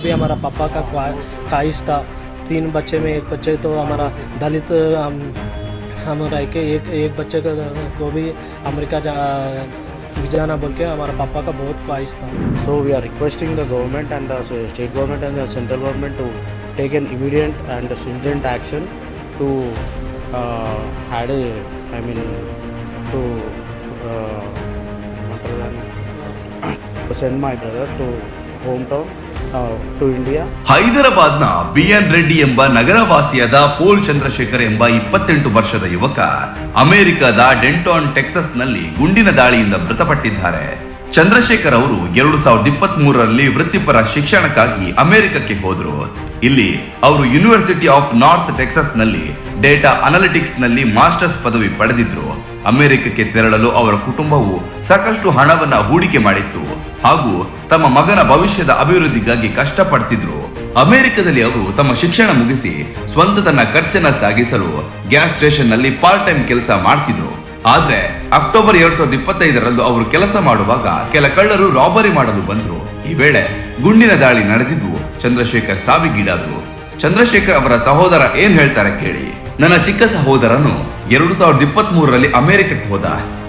भी हमारा पापा का ख्वाहिश था। 3 बच्चे में एक बच्चे तो हमारा दलित हम रह के एक बच्चे को भी अमेरिका जाना बोल के हमारा पापा का बहुत ख्वाहिश था। So we are requesting the government and the state government and the central government to take an immediate and stringent action to send my brother to hometown to India. ಹೈದರಾಬಾದ್ನ ಬಿಎನ್ ರೆಡ್ಡಿ ಎಂಬ ನಗರವಾಸಿಯಾದ ಪೋಲ್ ಚಂದ್ರಶೇಖರ್ ಎಂಬ 28 ವರ್ಷದ ಯುವಕ ಅಮೆರಿಕದ ಡೆಂಟಾನ್ ಟೆಕ್ಸಸ್ನಲ್ಲಿ ಗುಂಡಿನ ದಾಳಿಯಿಂದ ಮೃತಪಟ್ಟಿದ್ದಾರೆ. ಚಂದ್ರಶೇಖರ್ ಅವರು 2023ರಲ್ಲಿ ವೃತ್ತಿಪರ ಶಿಕ್ಷಣಕ್ಕಾಗಿ ಅಮೆರಿಕಕ್ಕೆ ಹೋದರು. ಇಲ್ಲಿ ಅವರು ಯೂನಿವರ್ಸಿಟಿ ಆಫ್ ನಾರ್ತ್ ಟೆಕ್ಸಸ್ನಲ್ಲಿ ಡೇಟಾ ಅನಾಲಿಟಿಕ್ಸ್ ನಲ್ಲಿ ಮಾಸ್ಟರ್ಸ್ ಪದವಿ ಪಡೆದಿದ್ರು. ಅಮೆರಿಕಕ್ಕೆ ತೆರಳಲು ಅವರ ಕುಟುಂಬವು ಸಾಕಷ್ಟು ಹಣವನ್ನ ಹೂಡಿಕೆ ಮಾಡಿತ್ತು ಹಾಗೂ ತಮ್ಮ ಮಗನ ಭವಿಷ್ಯದ ಅಭಿವೃದ್ಧಿಗಾಗಿ ಕಷ್ಟಪಡ್ತಿದ್ರು. ಅಮೆರಿಕದಲ್ಲಿ ಅವರು ತಮ್ಮ ಶಿಕ್ಷಣ ಮುಗಿಸಿ ಸ್ವಂತ ತನ್ನ ಖರ್ಚನ್ನ ಸಾಗಿಸಲು ಗ್ಯಾಸ್ ಸ್ಟೇಷನ್ ನಲ್ಲಿ ಪಾರ್ಟ್ ಟೈಮ್ ಕೆಲಸ ಮಾಡ್ತಿದ್ರು. ಆದ್ರೆ ಅಕ್ಟೋಬರ್ 2025ರಂದು ಅವರು ಕೆಲಸ ಮಾಡುವಾಗ ಕೆಲ ಕಳ್ಳರು ರಾಬರಿ ಮಾಡಲು ಬಂದ್ರು. ಈ ವೇಳೆ ಗುಂಡಿನ ದಾಳಿ ನಡೆದಿದ್ದು ಚಂದ್ರಶೇಖರ್ ಸಾವಿಗೀಡಾದರು. ಚಂದ್ರಶೇಖರ್ ಅವರ ಸಹೋದರ ಏನ್ ಹೇಳ್ತಾರೆ ಕೇಳಿ. ನನ್ನ ಚಿಕ್ಕ ಸಹೋದರನು 2023ರಲ್ಲಿ ಅಮೆರಿಕಕ್ಕೆ ಹೋದ.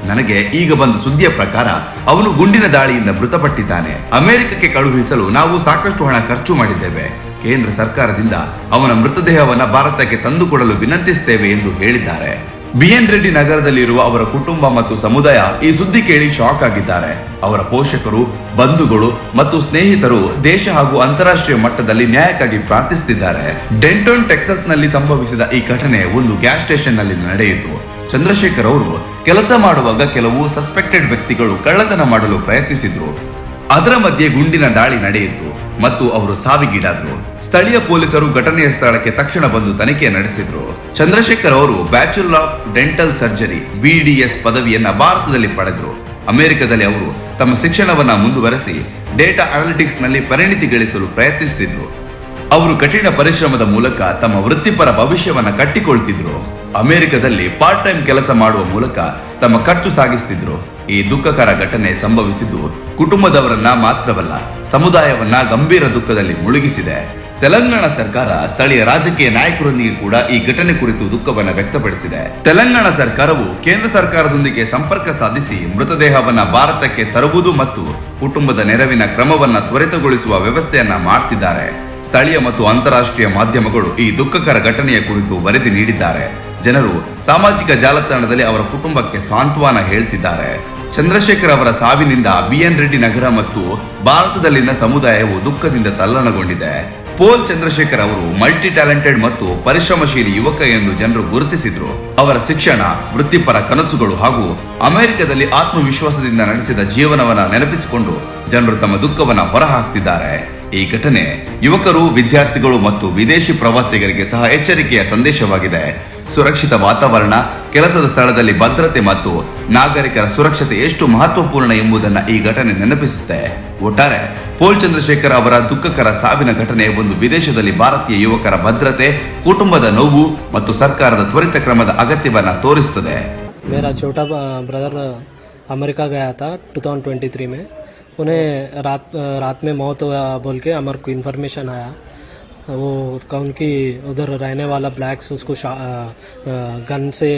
ನನಗೆ ಈಗ ಬಂದ ಸುದ್ದಿಯ ಪ್ರಕಾರ ಅವನು ಗುಂಡಿನ ದಾಳಿಯಿಂದ ಮೃತಪಟ್ಟಿದ್ದಾನೆ. ಅಮೆರಿಕಕ್ಕೆ ಕಳುಹಿಸಲು ನಾವು ಸಾಕಷ್ಟು ಹಣ ಖರ್ಚು ಮಾಡಿದ್ದೇವೆ. ಕೇಂದ್ರ ಸರ್ಕಾರದಿಂದ ಅವನ ಮೃತದೇಹವನ್ನ ಭಾರತಕ್ಕೆ ತಂದುಕೊಡಲು ವಿನಂತಿಸುತ್ತೇವೆ ಎಂದು ಹೇಳಿದ್ದಾರೆ. ಬಿಎನ್ ರೆಡ್ಡಿ ನಗರದಲ್ಲಿರುವ ಅವರ ಕುಟುಂಬ ಮತ್ತು ಸಮುದಾಯ ಈ ಸುದ್ದಿ ಕೇಳಿ ಶಾಕ್ ಆಗಿದ್ದಾರೆ. ಅವರ ಪೋಷಕರು, ಬಂಧುಗಳು ಮತ್ತು ಸ್ನೇಹಿತರು ದೇಶ ಹಾಗೂ ಅಂತಾರಾಷ್ಟ್ರೀಯ ಮಟ್ಟದಲ್ಲಿ ನ್ಯಾಯಕ್ಕಾಗಿ ಪ್ರಾರ್ಥಿಸುತ್ತಿದ್ದಾರೆ. ಡೆಂಟಾನ್ ಟೆಕ್ಸಸ್ ನಲ್ಲಿ ಸಂಭವಿಸಿದ ಈ ಘಟನೆ ಒಂದು ಗ್ಯಾಸ್ ಸ್ಟೇಷನ್ ನಲ್ಲಿ ನಡೆಯಿತು. ಚಂದ್ರಶೇಖರ್ ಅವರು ಕೆಲಸ ಮಾಡುವಾಗ ಕೆಲವು ಸಸ್ಪೆಕ್ಟೆಡ್ ವ್ಯಕ್ತಿಗಳು ಕಳ್ಳತನ ಮಾಡಲು ಪ್ರಯತ್ನಿಸಿದ್ರು. ಅದರ ಮಧ್ಯೆ ಗುಂಡಿನ ದಾಳಿ ನಡೆಯಿತು ಮತ್ತು ಅವರು ಸಾವಿಗೀಡಾದರು. ಸ್ಥಳೀಯ ಪೊಲೀಸರು ಘಟನೆಯ ಸ್ಥಳಕ್ಕೆ ತಕ್ಷಣ ಬಂದು ತನಿಖೆ ನಡೆಸಿದ್ರು. ಚಂದ್ರಶೇಖರ್ ಅವರು bachelor of dental surgery BDS ಪದವಿಯನ್ನ ಭಾರತದಲ್ಲಿ ಪಡೆದ್ರು. ಅಮೆರಿಕದಲ್ಲಿ ಅವರು ತಮ್ಮ ಶಿಕ್ಷಣವನ್ನ ಮುಂದುವರೆಸಿ ಡೇಟಾ ಅನಾಲಿಟಿಕ್ಸ್ ನಲ್ಲಿ ಪರಿಣಿತಿ ಗಳಿಸಲು ಪ್ರಯತ್ನಿಸುತ್ತಿದ್ರು. ಅವರು ಕಠಿಣ ಪರಿಶ್ರಮದ ಮೂಲಕ ತಮ್ಮ ವೃತ್ತಿಪರ ಭವಿಷ್ಯವನ್ನ ಕಟ್ಟಿಕೊಳ್ತಿದ್ರು. ಅಮೆರಿಕದಲ್ಲಿ ಪಾರ್ಟ್ ಟೈಮ್ ಕೆಲಸ ಮಾಡುವ ಮೂಲಕ ತಮ್ಮ ಖರ್ಚು ಸಾಗಿಸುತ್ತಿದ್ರು. ಈ ದುಃಖಕರ ಘಟನೆ ಸಂಭವಿಸಿದ್ದು ಕುಟುಂಬದವರನ್ನ ಮಾತ್ರವಲ್ಲ, ಸಮುದಾಯವನ್ನ ಗಂಭೀರ ದುಃಖದಲ್ಲಿ ಮುಳುಗಿಸಿದೆ. ತೆಲಂಗಾಣ ಸರ್ಕಾರ ಸ್ಥಳೀಯ ರಾಜಕೀಯ ನಾಯಕರೊಂದಿಗೆ ಕೂಡ ಈ ಘಟನೆ ಕುರಿತು ದುಃಖವನ್ನ ವ್ಯಕ್ತಪಡಿಸಿದೆ. ತೆಲಂಗಾಣ ಸರ್ಕಾರವು ಕೇಂದ್ರ ಸರ್ಕಾರದೊಂದಿಗೆ ಸಂಪರ್ಕ ಸಾಧಿಸಿ ಮೃತದೇಹವನ್ನ ಭಾರತಕ್ಕೆ ತರುವುದು ಮತ್ತು ಕುಟುಂಬದ ನೆರವಿನ ಕ್ರಮವನ್ನ ತ್ವರಿತಗೊಳಿಸುವ ವ್ಯವಸ್ಥೆಯನ್ನ ಮಾಡ್ತಿದ್ದಾರೆ. ಸ್ಥಳೀಯ ಮತ್ತು ಅಂತಾರಾಷ್ಟ್ರೀಯ ಮಾಧ್ಯಮಗಳು ಈ ದುಃಖಕರ ಘಟನೆಯ ಕುರಿತು ವರದಿ ನೀಡಿದ್ದಾರೆ. ಜನರು ಸಾಮಾಜಿಕ ಜಾಲತಾಣದಲ್ಲಿ ಅವರ ಕುಟುಂಬಕ್ಕೆ ಸಾಂತ್ವನ ಹೇಳ್ತಿದ್ದಾರೆ. ಚಂದ್ರಶೇಖರ್ ಅವರ ಸಾವಿನಿಂದ ಬಿಎನ್ ರೆಡ್ಡಿ ನಗರ ಮತ್ತು ಭಾರತದಲ್ಲಿನ ಸಮುದಾಯವು ದುಃಖದಿಂದ ತಲ್ಲಣಗೊಂಡಿದೆ. ಪೋಲ್ ಚಂದ್ರಶೇಖರ್ ಅವರು ಮಲ್ಟಿ ಟ್ಯಾಲೆಂಟೆಡ್ ಮತ್ತು ಪರಿಶ್ರಮಶೀಲಿ ಯುವಕ ಎಂದು ಜನರು ಗುರುತಿಸಿದ್ರು. ಅವರ ಶಿಕ್ಷಣ, ವೃತ್ತಿಪರ ಕನಸುಗಳು ಹಾಗೂ ಅಮೆರಿಕದಲ್ಲಿ ಆತ್ಮವಿಶ್ವಾಸದಿಂದ ನಡೆಸಿದ ಜೀವನವನ್ನ ನೆನಪಿಸಿಕೊಂಡು ಜನರು ತಮ್ಮ ದುಃಖವನ್ನ ಹೊರಹಾಕ್ತಿದ್ದಾರೆ. ಈ ಘಟನೆ ಯುವಕರು, ವಿದ್ಯಾರ್ಥಿಗಳು ಮತ್ತು ವಿದೇಶಿ ಪ್ರವಾಸಿಗರಿಗೆ ಸಹ ಎಚ್ಚರಿಕೆಯ ಸಂದೇಶವಾಗಿದೆ. ಸುರಕ್ಷಿತ ವಾತಾವರಣ, ಕೆಲಸದ ಸ್ಥಳದಲ್ಲಿ ಭದ್ರತೆ ಮತ್ತು ನಾಗರಿಕರ ಸುರಕ್ಷತೆ ಎಷ್ಟು ಮಹತ್ವಪೂರ್ಣ ಎಂಬುದನ್ನು ಈ ಘಟನೆ ನೆನಪಿಸುತ್ತೆ. ಒಟ್ಟಾರೆ ಪೋಲ್ ಚಂದ್ರಶೇಖರ್ ಅವರ ದುಃಖಕರ ಸಾವಿನ ಘಟನೆ ಒಂದು ವಿದೇಶದಲ್ಲಿ ಭಾರತೀಯ ಯುವಕರ ಭದ್ರತೆ, ಕುಟುಂಬದ ನೋವು ಮತ್ತು ಸರ್ಕಾರದ ತ್ವರಿತ ಕ್ರಮದ ಅಗತ್ಯವನ್ನ ತೋರಿಸುತ್ತದೆ. मेरा छोटा ब्रदर अमेरिका गया था 2023 में. उन्हें रात में मौत हुआ बोल के हमारे को इन्फॉर्मेशन आया. वो उनकी उधर रहने वाला ब्लैक्स उसको गन से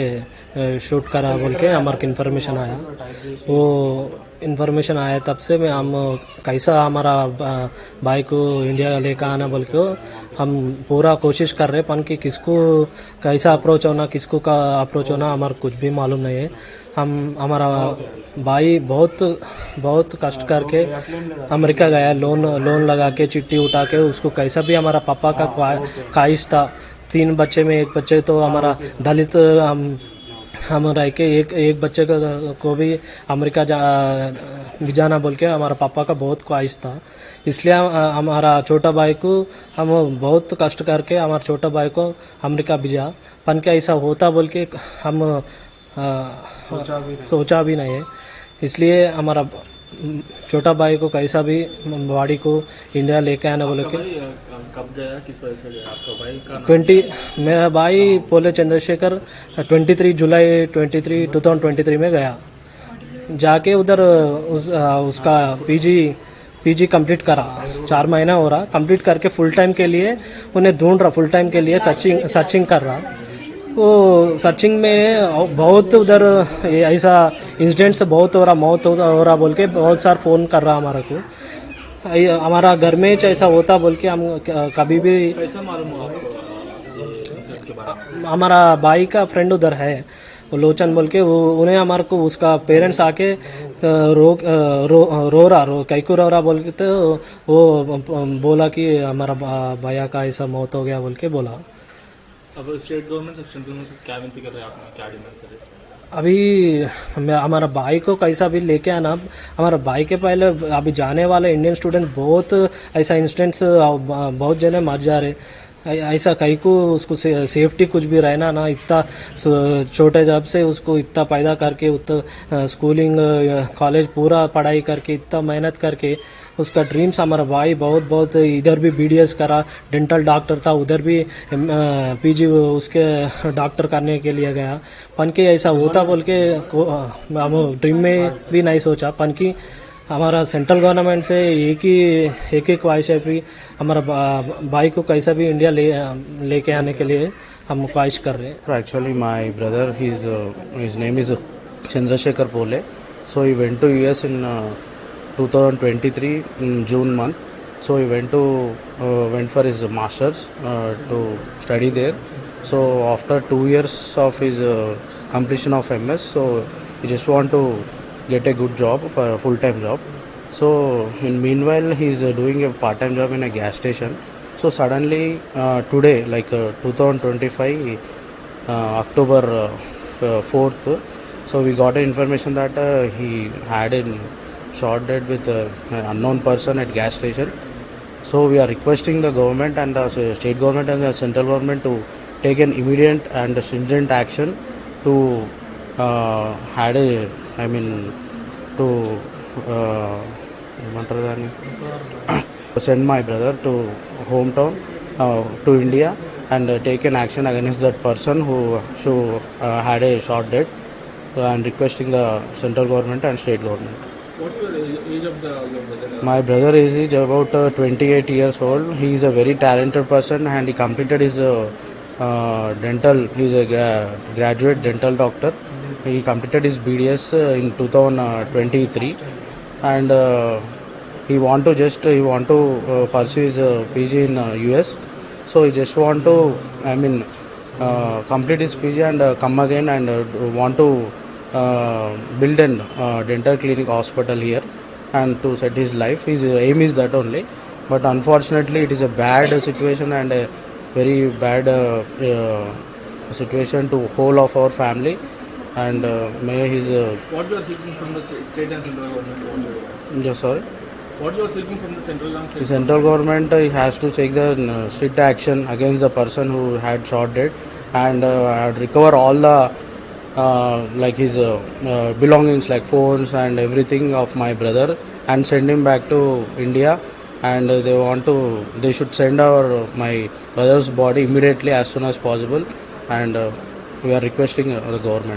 शूट करा बोल के हमारे को इन्फॉर्मेशन आया. वो इन्फॉर्मेशन आया तब से हम कैसा हमारा भाई को इंडिया लेकर आना बोल के हम पूरा कोशिश कर रहे पन कि किसको कैसा अप्रोच होना, किसको का अप्रोच होना हमारा कुछ भी मालूम नहीं है. हम हमारा भाई बहुत कष्ट करके अमेरिका गया, लोन लगा के चिट्ठी उठा के उसको कैसा भी हमारा पापा का ख्वाहिश था. 3 बच्चे में एक बच्चे तो हमारा दलित हम रह के एक बच्चे को भी अमेरिका जाना बोल के हमारा पापा का बहुत ख्वाहिश था. इसलिए हमारा छोटा भाई को हम बहुत कष्ट करके हमारा छोटा भाई को अमेरिका भेजा. पन क्या ऐसा होता बोल के हम सोचा भी नहीं है. इसलिए हमारा छोटा भाई को कैसा भी बॉडी को इंडिया लेके आना बोले के. कब गया, किस वजह से गया आपका भाई का? 20 मेरा भाई पोले चंद्रशेखर 23 जुलाई 2023 में गया. जाके उधर उसका PG पीजी कंप्लीट करा, 4 महीना हो रहा, कंप्लीट करके फुल टाइम के लिए उन्हें ढूंढ रहा, फुल टाइम के लिए सर्चिंग कर रहा। वो सर्चिंग में बहुत उधर ऐसा इंसिडेंट्स बहुत हो रहा, मौत हो रहा बोल के बहुत सारा फ़ोन कर रहा हमारा को। हमारा घर में ऐसा होता बोल के हम कभी भी, कैसा मालूम हुआ आपको इंसिडेंट के बारे में? हमारा भाई का फ्रेंड उधर है, वो लोचन बोल के, वो उन्हें हमारे को उसका पेरेंट्स आके रो रहा कैकू रो रहा बोल के, तो वो बोला कि हमारा भैया का ऐसा मौत हो गया बोल के बोला। अब स्टेट गवर्नमेंट से सेंट्रल गवर्नमेंट से क्या विनती कर रहे हैं आपने, क्या डिमांड कर रहे हैं? अभी हमारा भाई को कैसा भी लेके आना, हमारा भाई के पहले अभी जाने वाले इंडियन स्टूडेंट बहुत ऐसा इंसिडेंट्स बहुत जने मर जा रहे, ऐसा कहीं को उसको सेफ्टी कुछ भी रहना ना, इतना छोटे जब से उसको इतना पैदा करके, उतना स्कूलिंग कॉलेज पूरा पढ़ाई करके, इतना मेहनत करके, उसका ड्रीम्स, हमारा भाई बहुत इधर भी बीडीएस करा, डेंटल डॉक्टर था, उधर भी पीजी उसके डॉक्टर करने के लिए गया। पन की ऐसा होता बोल के हम ड्रीम में भी नहीं सोचा। पन की हमारा सेंट्रल गवर्नमेंट से एक ही ख्वाहिश है कि हमारा भाई को कैसा भी इंडिया लेके आने के लिए हम ख्वाहिश कर रहे हैं। Actually, my brother, his name is Chandrasekhar Pole. So he went to US in 2023 in June month. So he went for his masters to study there. So after 2 years of his completion of MS, so he just want to get a good job, for a full-time job. So in meanwhile he is doing a part-time job in a gas station. So suddenly today, like 2025 October 4th, so we got information that he had a shot dead with an unknown person at gas station. So we are requesting the government and the state government and the central government to take an immediate and stringent action to to send my brother to hometown, to India, and take an action against that person who had a shot dead. So I am requesting the central government and state government. What's the age of your brother? My brother is about 28 years old. He is a very talented person and he completed his dental. He is a graduate dental doctor. He completed his BDS in 2023, and he want to pursue his PG in US. So he just want to complete his PG and come again and want to build an dental clinic hospital here and to set his life. His aim is that only, but unfortunately it is a bad situation and a very bad situation to whole of our family, and may his What you are seeking from the state and central government? yes, sorry. What you are seeking from the central government? The central government has to take the strict action against the person who had shot dead and recover all the like his belongings like phones and everything of my brother and send him back to India. And they should send my brother's body immediately as soon as possible, and we are requesting the government.